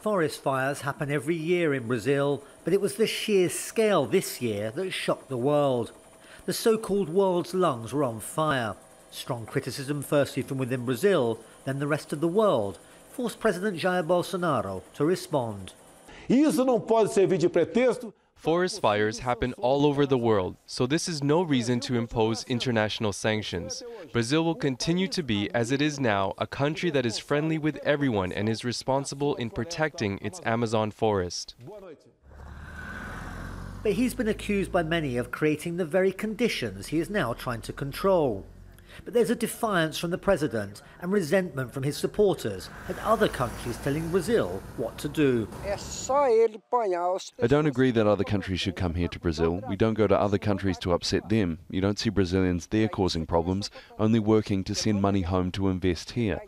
Forest fires happen every year in Brazil, but it was the sheer scale this year that shocked the world. The so-called world's lungs were on fire. Strong criticism firstly from within Brazil, then the rest of the world, forced President Jair Bolsonaro to respond. Isso não pode servir de pretexto. Forest fires happen all over the world, so this is no reason to impose international sanctions. Brazil will continue to be, as it is now, a country that is friendly with everyone and is responsible in protecting its Amazon forest. But he's been accused by many of creating the very conditions he is now trying to control. But there's a defiance from the president and resentment from his supporters at other countries telling Brazil what to do. I don't agree that other countries should come here to Brazil. We don't go to other countries to upset them. You don't see Brazilians there causing problems, only working to send money home to invest here.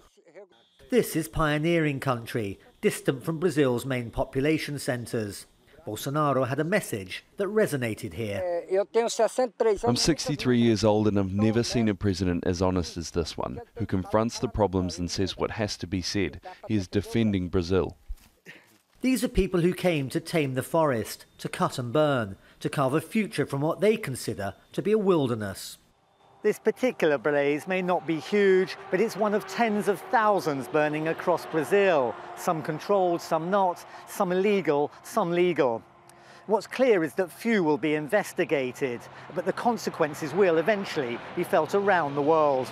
This is pioneering country, distant from Brazil's main population centres. Bolsonaro had a message that resonated here. I'm 63 years old and I've never seen a president as honest as this one, who confronts the problems and says what has to be said. He is defending Brazil. These are people who came to tame the forest, to cut and burn, to carve a future from what they consider to be a wilderness. This particular blaze may not be huge, but it's one of tens of thousands burning across Brazil. Some controlled, some not, some illegal, some legal. What's clear is that few will be investigated, but the consequences will eventually be felt around the world.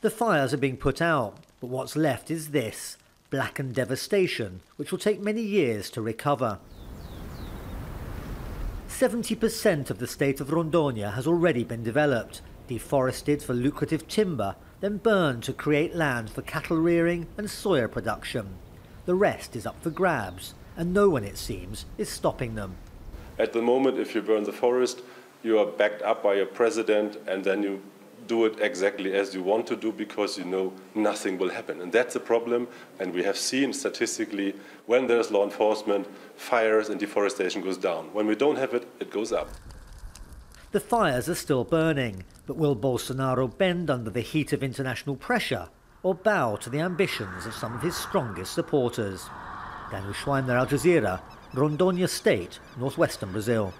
The fires are being put out, but what's left is this, blackened devastation, which will take many years to recover. 70% of the state of Rondônia has already been developed, deforested for lucrative timber, then burned to create land for cattle rearing and soya production. The rest is up for grabs, and no one, it seems, is stopping them. At the moment, if you burn the forest, you are backed up by a president, and then you do it exactly as you want to do because you know nothing will happen. And that's a problem, and we have seen statistically when there's law enforcement, fires and deforestation goes down. When we don't have it, it goes up. The fires are still burning, but will Bolsonaro bend under the heat of international pressure or bow to the ambitions of some of his strongest supporters? Daniel Schweimler, Al Jazeera, Rondônia State, northwestern Brazil.